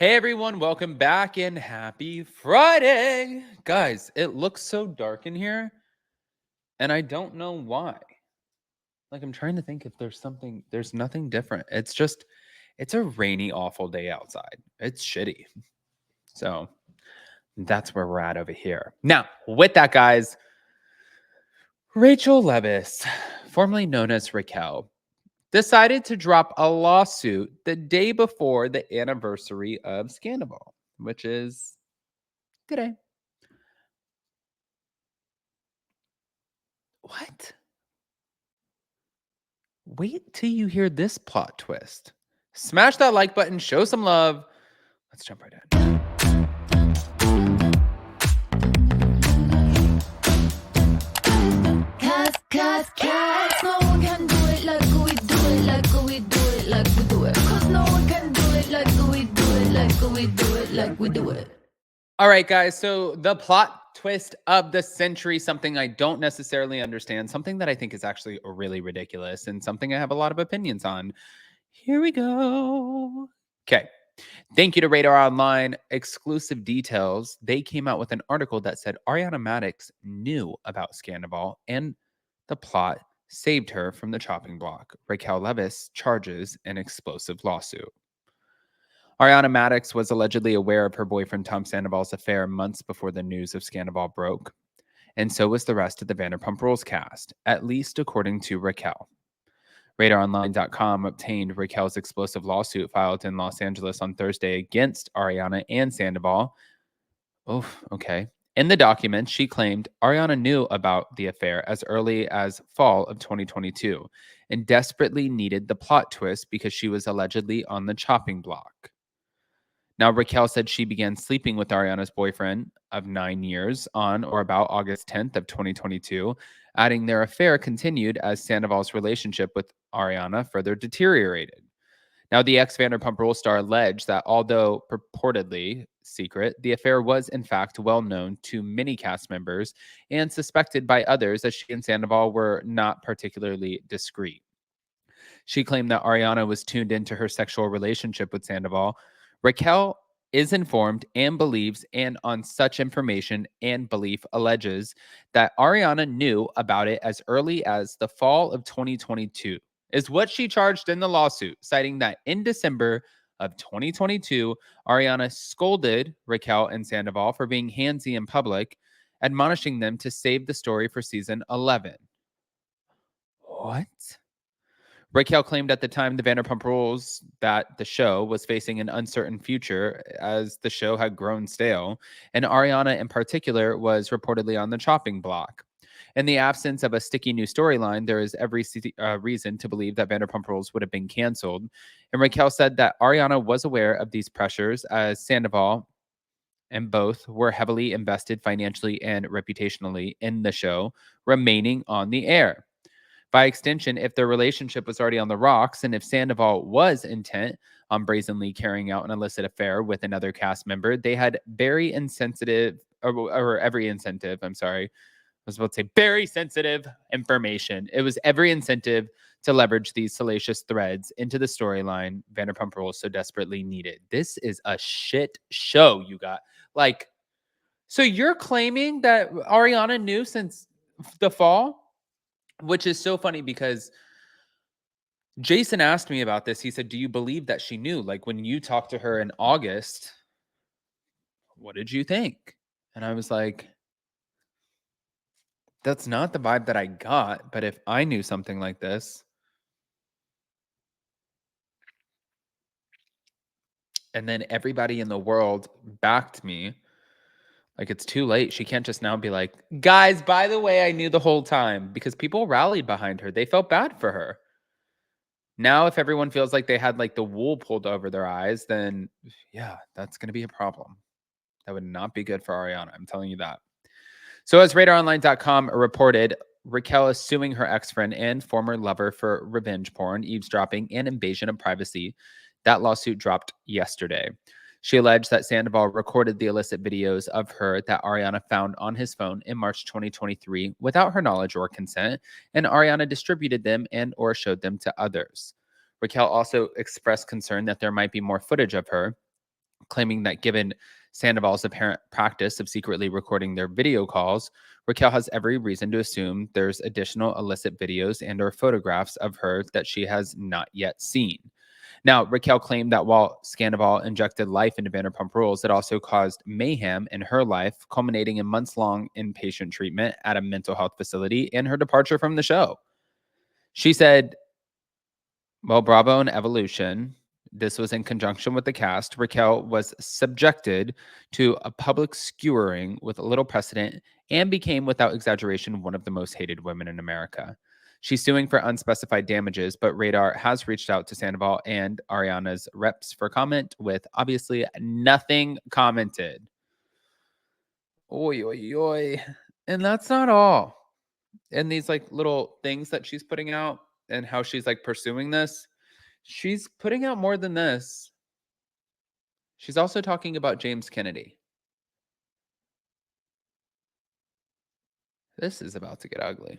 Hey everyone, welcome back and happy Friday. Guys, it looks so dark in here and I don't know why. Like I'm trying to think if there's nothing different. It's a rainy awful day outside. It's shitty. So, that's where we're at over here. Now, with that guys, Rachel Leviss, formerly known as Raquel, decided to drop a lawsuit the day before the anniversary of Scandoval, which is today. What? Wait till you hear this plot twist. Smash that like button, show some love. Let's jump right in. Cause no one can do it like we do it, like we do it, like we do it. Cause no one can do it like we do it, like we do it, like we do it. All right, guys. So the plot twist of the century, something I don't necessarily understand, something that I think is actually really ridiculous, and something I have a lot of opinions on. Here we go. Okay. Thank you to Radar Online. Exclusive details. They came out with an article that said Ariana Madix knew about Scandoval and the plot saved her from the chopping block. Raquel Leviss charges an explosive lawsuit. Ariana Madix was allegedly aware of her boyfriend Tom Sandoval's affair months before the news of Scandoval broke, and so was the rest of the Vanderpump Rules cast, at least according to Raquel. RadarOnline.com obtained Raquel's explosive lawsuit filed in Los Angeles on Thursday against Ariana and Sandoval. Oh, okay. In the documents, she claimed Ariana knew about the affair as early as fall of 2022 and desperately needed the plot twist because she was allegedly on the chopping block. Now, Raquel said she began sleeping with Ariana's boyfriend of 9 years on or about August 10th of 2022, adding their affair continued as Sandoval's relationship with Ariana further deteriorated. Now, the ex Vanderpump Rules star alleged that although purportedly secret, the affair was in fact well known to many cast members and suspected by others as she and Sandoval were not particularly discreet. She claimed that Ariana was tuned into her sexual relationship with Sandoval. Raquel is informed and believes, and on such information and belief alleges that Ariana knew about it as early as the fall of 2022, is what she charged in the lawsuit, citing that in December of 2022, Ariana scolded Raquel and Sandoval for being handsy in public, admonishing them to save the story for season 11. What? Raquel claimed at the time the Vanderpump Rules that the show was facing an uncertain future as the show had grown stale, and Ariana in particular was reportedly on the chopping block. In the absence of a sticky new storyline, there is every reason to believe that Vanderpump Rules would have been canceled. And Raquel said that Ariana was aware of these pressures as Sandoval and both were heavily invested financially and reputationally in the show, remaining on the air. By extension, if their relationship was already on the rocks, and if Sandoval was intent on brazenly carrying out an illicit affair with another cast member, they had very insensitive, or every incentive, I'm sorry, I was about to say very sensitive information. It was every incentive to leverage these salacious threads into the storyline Vanderpump Rules so desperately needed. This is a shit show, you got. Like, so you're claiming that Ariana knew since the fall? Which is so funny because Jason asked me about this. He said, "Do you believe that she knew? Like when you talked to her in August, what did you think?" And I was like, "That's not the vibe that I got, but if I knew something like this, and then everybody in the world backed me, like it's too late. She can't just now be like, "Guys, by the way, I knew the whole time," because people rallied behind her. They felt bad for her. Now, if everyone feels like they had like the wool pulled over their eyes, then yeah, that's going to be a problem. That would not be good for Ariana. I'm telling you that. So, as RadarOnline.com reported, Raquel is suing her ex friend and former lover for revenge porn, eavesdropping, and invasion of privacy. That lawsuit dropped yesterday. She alleged that Sandoval recorded the illicit videos of her that Ariana found on his phone in March 2023 without her knowledge or consent, and Ariana distributed them and or showed them to others. Raquel also expressed concern that there might be more footage of her claiming that given Sandoval's apparent practice of secretly recording their video calls, Raquel has every reason to assume there's additional illicit videos and or photographs of her that she has not yet seen. Now, Raquel claimed that while Scandoval injected life into Vanderpump Rules, it also caused mayhem in her life, culminating in months-long inpatient treatment at a mental health facility and her departure from the show. She said, well, Bravo and Evolution, this was in conjunction with the cast. Raquel was subjected to a public skewering with little precedent and became, without exaggeration, one of the most hated women in America. She's suing for unspecified damages, but Radar has reached out to Sandoval and Ariana's reps for comment, with obviously nothing commented. Oi, oi, oi. And that's not all. And these like little things that she's putting out and how she's like pursuing this, she's putting out more than this. She's also talking about James Kennedy. This is about to get ugly.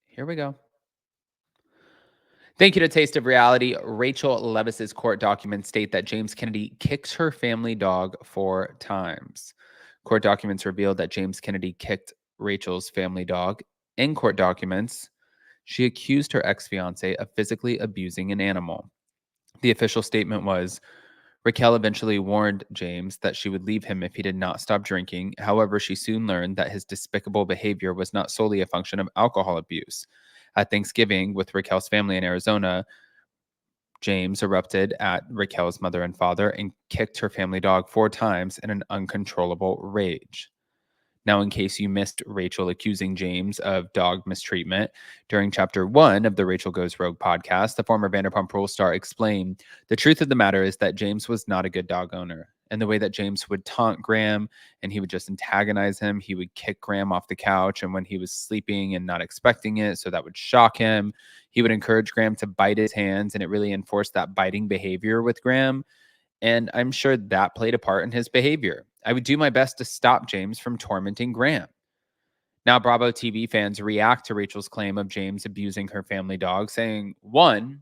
Here we go. Thank you to Taste of Reality. Raquel Leviss's court documents state that James Kennedy kicks her family dog 4 times. Court documents revealed that James Kennedy kicked Rachel's family dog. In court documents, she accused her ex-fiance of physically abusing an animal. The official statement was, Raquel eventually warned James that she would leave him if he did not stop drinking. However, she soon learned that his despicable behavior was not solely a function of alcohol abuse. At Thanksgiving with Raquel's family in Arizona, James erupted at Raquel's mother and father and kicked her family dog 4 times in an uncontrollable rage. Now, in case you missed Raquel accusing James of dog mistreatment, during chapter 1 of the Raquel Goes Rogue podcast, the former Vanderpump Rules star explained, the truth of the matter is that James was not a good dog owner. And the way that James would taunt Graham and he would just antagonize him, he would kick Graham off the couch. And when he was sleeping and not expecting it, so that would shock him, he would encourage Graham to bite his hands, and it really enforced that biting behavior with Graham. And I'm sure that played a part in his behavior. I would do my best to stop James from tormenting Graham. Now, Bravo TV fans react to Rachel's claim of James abusing her family dog, saying 1,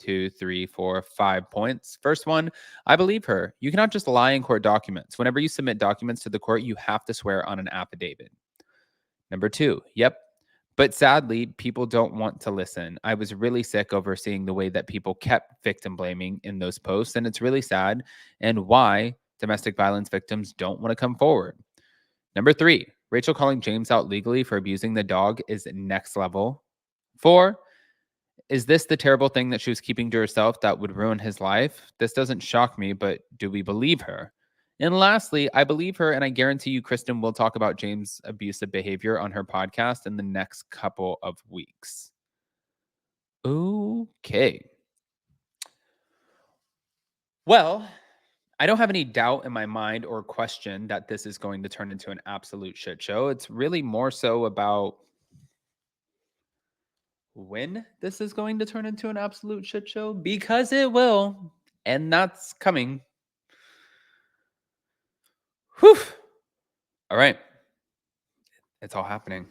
2, 3, 4, 5 points. First one, I believe her. You cannot just lie in court documents. Whenever you submit documents to the court, you have to swear on an affidavit. Number 2, yep. But sadly, people don't want to listen. I was really sick over seeing the way that people kept victim blaming in those posts, and it's really sad, and why domestic violence victims don't want to come forward. Number 3, Raquel calling James out legally for abusing the dog is next level. 4, is this the terrible thing that she was keeping to herself that would ruin his life? This doesn't shock me, but do we believe her? And lastly, I believe her, and I guarantee you, Kristen will talk about James' abusive behavior on her podcast in the next couple of weeks. Okay. Well, I don't have any doubt in my mind or question that this is going to turn into an absolute shit show. It's really more so about when this is going to turn into an absolute shit show, because it will, and that's coming. Whew. All right. It's all happening.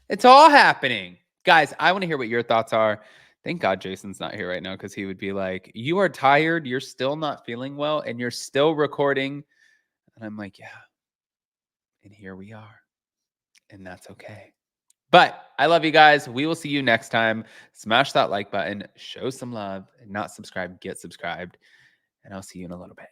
It's all happening. Guys, I want to hear what your thoughts are. Thank God Jason's not here right now, because he would be like, you are tired, you're still not feeling well, and you're still recording. And I'm like, yeah. And here we are. And that's okay. But I love you guys. We will see you next time. Smash that like button, show some love, and not subscribe, get subscribed. And I'll see you in a little bit.